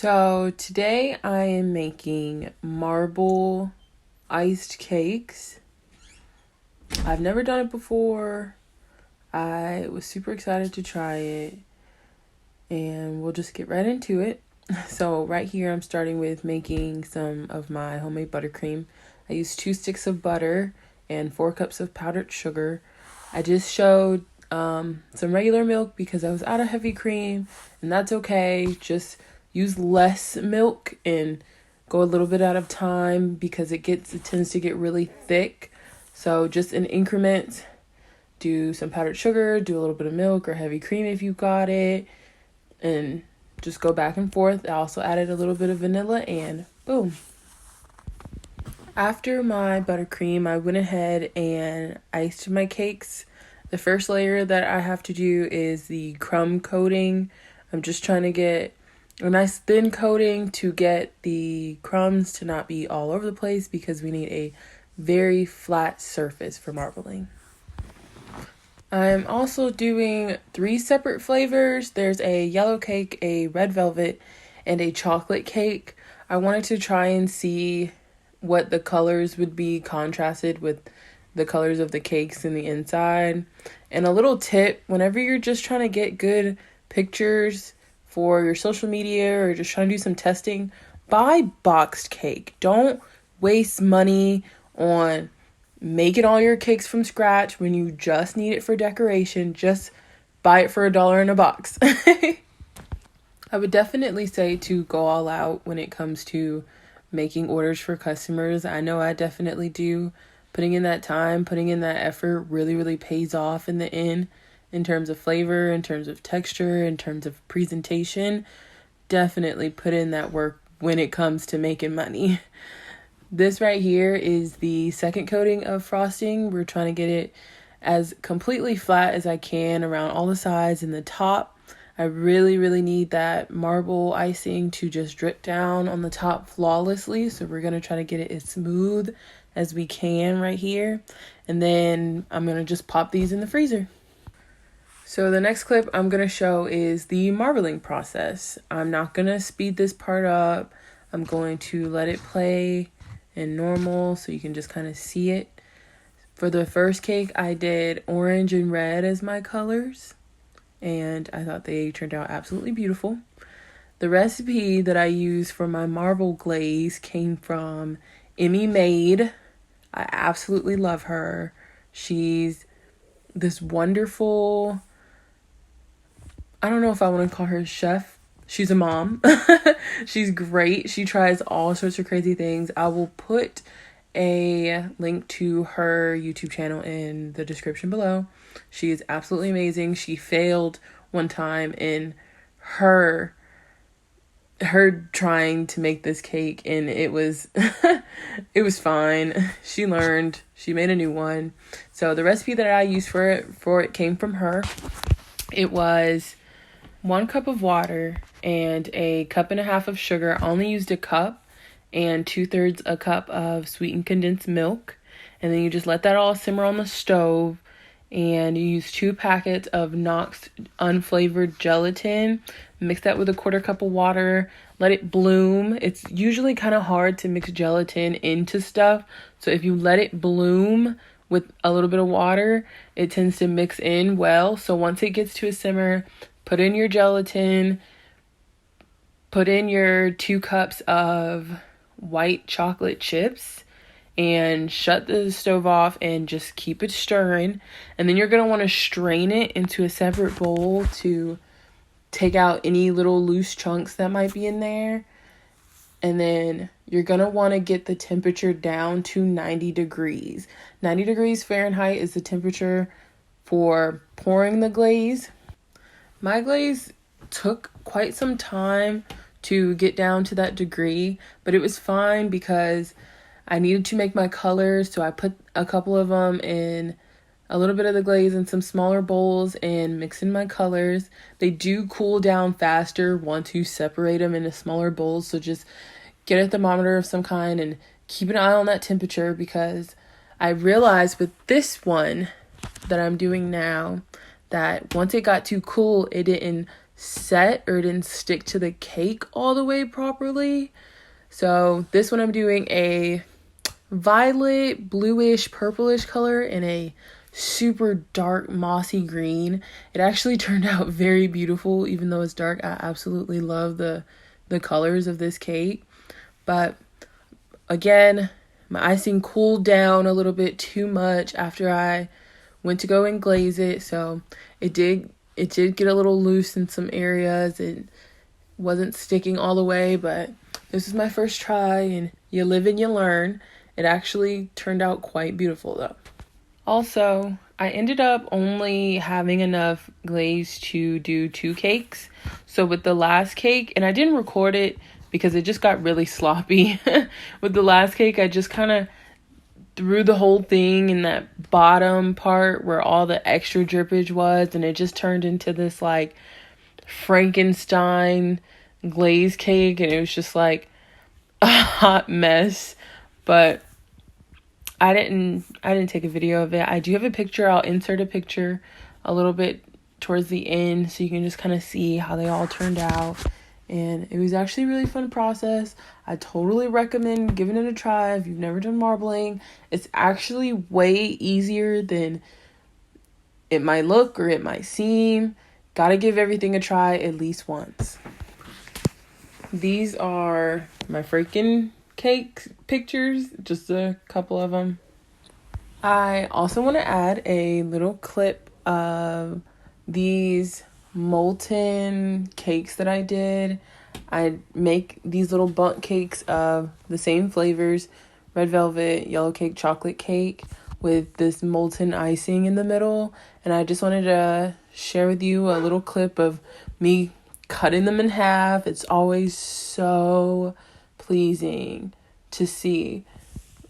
So today I am making marble iced cakes. I've never done it before. I was super excited to try it, and we'll just get right into it. So right here I'm starting with making some of my homemade buttercream. I used 2 sticks of butter and 4 cups of powdered sugar. I just showed some regular milk because I was out of heavy cream, and that's okay. Just use less milk and go a little bit at a time because it tends to get really thick. So just in increments, do some powdered sugar, do a little bit of milk or heavy cream if you got it, and just go back and forth. I also added a little bit of vanilla and boom. After my buttercream, I went ahead and iced my cakes. The first layer that I have to do is the crumb coating. I'm just trying to get a nice thin coating to get the crumbs to not be all over the place because we need a very flat surface for marbling. I'm also doing 3 separate flavors. There's a yellow cake, a red velvet, and a chocolate cake. I wanted to try and see what the colors would be contrasted with the colors of the cakes in the inside. And a little tip, whenever you're just trying to get good pictures for your social media or just trying to do some testing, buy boxed cake. Don't waste money on making all your cakes from scratch when you just need it for decoration. Just buy it for $1 in a box. I would definitely say to go all out when it comes to making orders for customers. I know I definitely do. Putting in that time, putting in that effort really pays off in the end in terms of flavor, in terms of texture, in terms of presentation. Definitely put in that work when it comes to making money. This right here is the second coating of frosting. We're trying to get it as completely flat as I can around all the sides and the top. I really need that marble icing to just drip down on the top flawlessly. So we're going to try to get it as smooth as we can right here. And then I'm going to just pop these in the freezer. So the next clip I'm going to show is the marbling process. I'm not going to speed this part up. I'm going to let it play in normal so you can just kind of see it. For the first cake, I did orange and red as my colors, and I thought they turned out absolutely beautiful. The recipe that I used for my marble glaze came from Emmy Made. I absolutely love her. She's this wonderful, I don't know if I want to call her a chef. She's a mom. She's great. She tries all sorts of crazy things. I will put a link to her YouTube channel in the description below. She is absolutely amazing. She failed one time in her trying to make this cake, and it was it was fine. She learned. She made a new one. So the recipe that I used for it came from her. It was 1 cup of water and a 1.5 cups of sugar. I only used a cup, and 2/3 a cup of sweetened condensed milk. And then you just let that all simmer on the stove, and you use 2 packets of Knox unflavored gelatin. Mix that with a 1/4 cup of water. Let it bloom. It's usually kind of hard to mix gelatin into stuff, so if you let it bloom with a little bit of water, it tends to mix in well. So once it gets to a simmer, put in your gelatin, put in your 2 cups of white chocolate chips, and shut the stove off and just keep it stirring. And then you're going to want to strain it into a separate bowl to take out any little loose chunks that might be in there. And then you're going to want to get the temperature down to 90 degrees. 90 degrees Fahrenheit is the temperature for pouring the glaze. My glaze took quite some time to get down to that degree, but it was fine because I needed to make my colors, so I put a couple of them in a little bit of the glaze in some smaller bowls and mix in my colors. They do cool down faster once you separate them into smaller bowls, so just get a thermometer of some kind and keep an eye on that temperature, because I realized with this one that I'm doing now that once it got too cool, it didn't set or it didn't stick to the cake all the way properly. So this one I'm doing a violet, bluish, purplish color in a super dark mossy green. It actually turned out very beautiful even though it's dark. I absolutely love the colors of this cake. But again, my icing cooled down a little bit too much after I went to go and glaze it, so it did get a little loose in some areas. It wasn't sticking all the way, but this is my first try, and you live and you learn. It actually turned out quite beautiful though. Also, I ended up only having enough glaze to do 2 cakes. So with the last cake, and I didn't record it because it just got really sloppy. With the last cake, I just kind of threw the whole thing in that bottom part where all the extra drippage was, and it just turned into this like Frankenstein glaze cake, and it was just like a hot mess. But I didn't take a video of it. I do have a picture. I'll insert a picture a little bit towards the end so you can just kind of see how they all turned out. And it was actually a really fun process. I totally recommend giving it a try if you've never done marbling. It's actually way easier than it might look or it might seem. Gotta give everything a try at least once. These are my freaking cake pictures, just a couple of them. I also want to add a little clip of these molten cakes that I did. I make these little bundt cakes of the same flavors, red velvet, yellow cake, chocolate cake, with this molten icing in the middle. And I just wanted to share with you a little clip of me cutting them in half. It's always so pleasing to see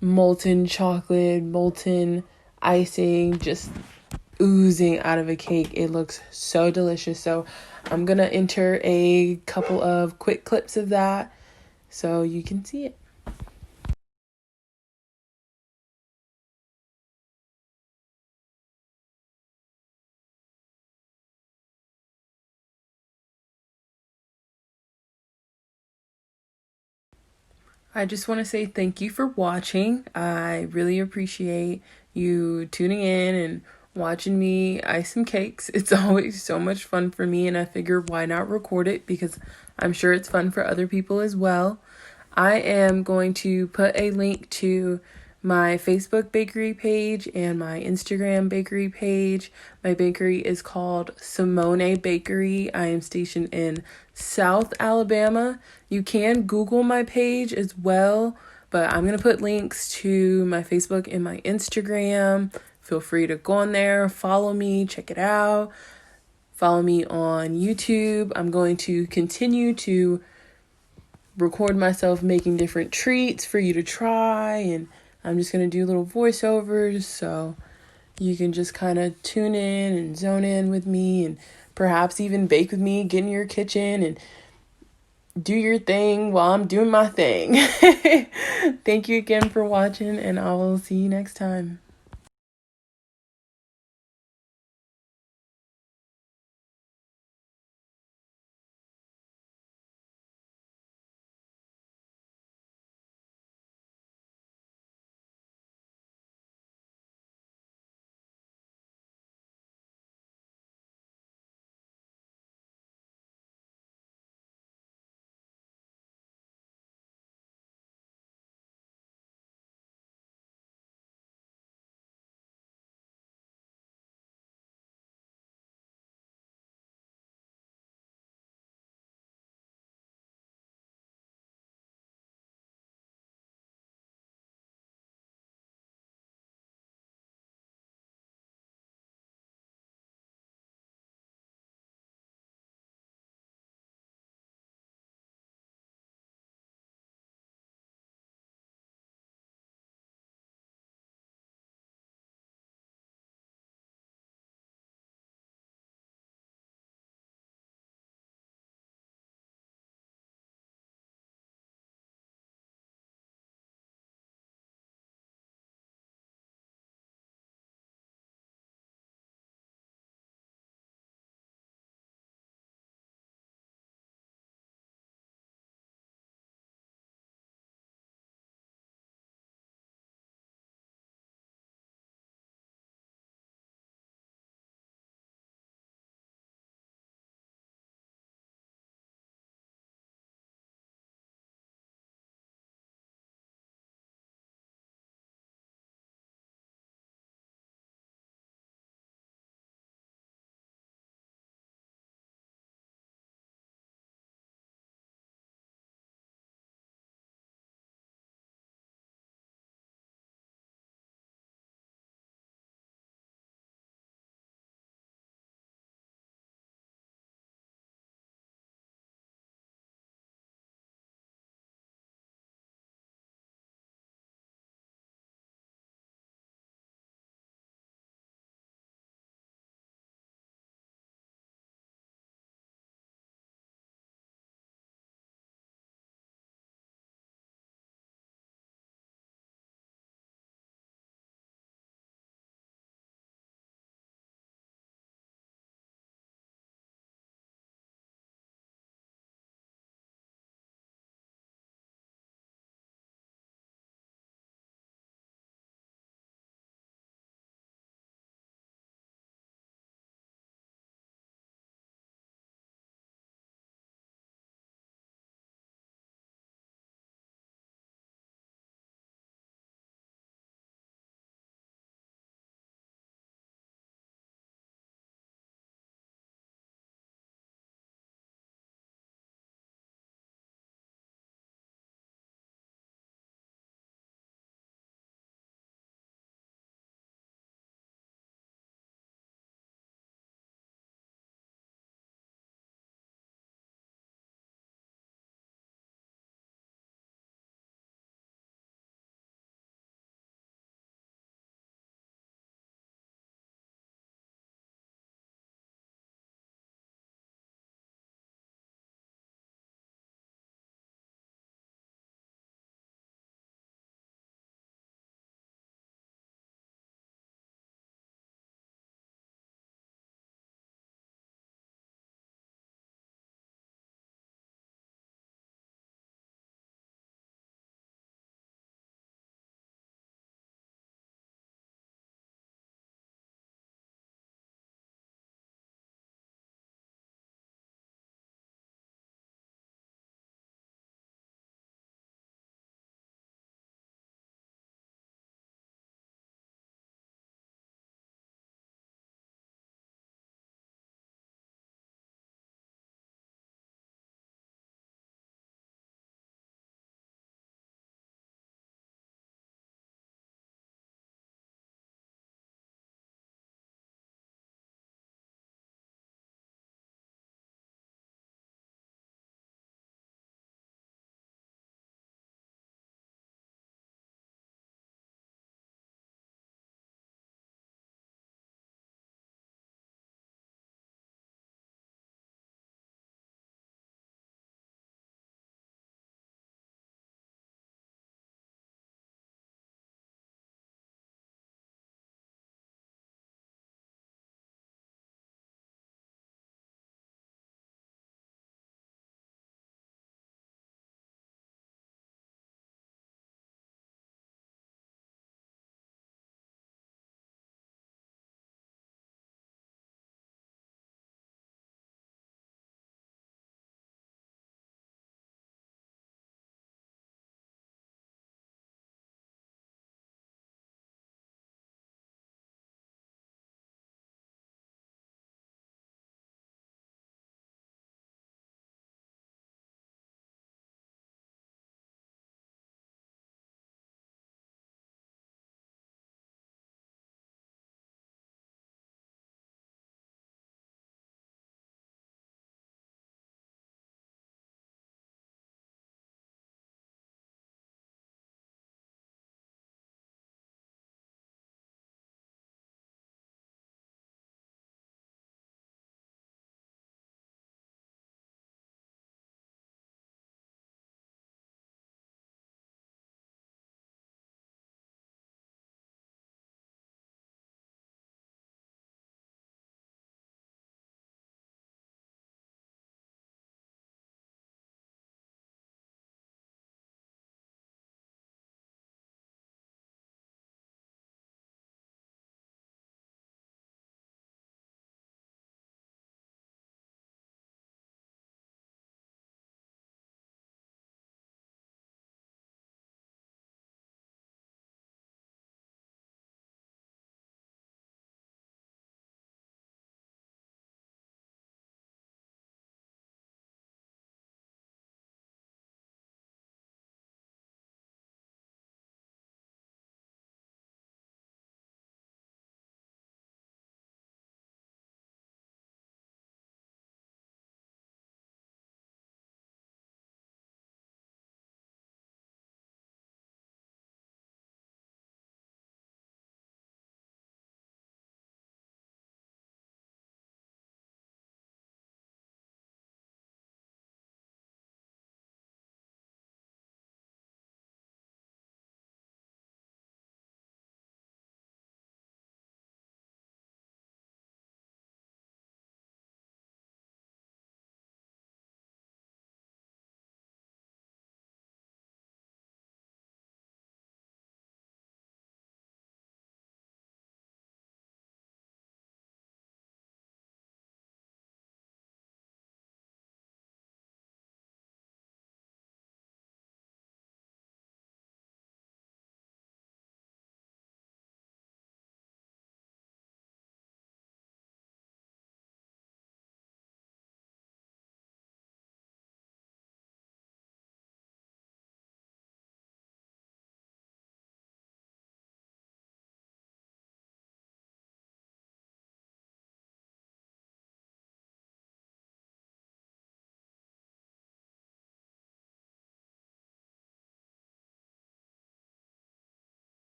molten chocolate, molten icing just oozing out of a cake. It looks so delicious. So I'm gonna enter a couple of quick clips of that so you can see it. I just want to say thank you for watching. I really appreciate you tuning in and watching me ice some cakes. It's always so much fun for me, and I figure why not record it because I'm sure it's fun for other people as well. I am going to put a link to my Facebook bakery page and my Instagram bakery page. My bakery is called Simone Bakery. I am stationed in South Alabama. You can Google my page as well, but I'm going to put links to my Facebook and my Instagram. Feel free to go on there, follow me, check it out. Follow me on YouTube. I'm going to continue to record myself making different treats for you to try, and I'm just going to do little voiceovers so you can just kind of tune in and zone in with me and perhaps even bake with me, get in your kitchen and do your thing while I'm doing my thing. Thank you again for watching, and I will see you next time.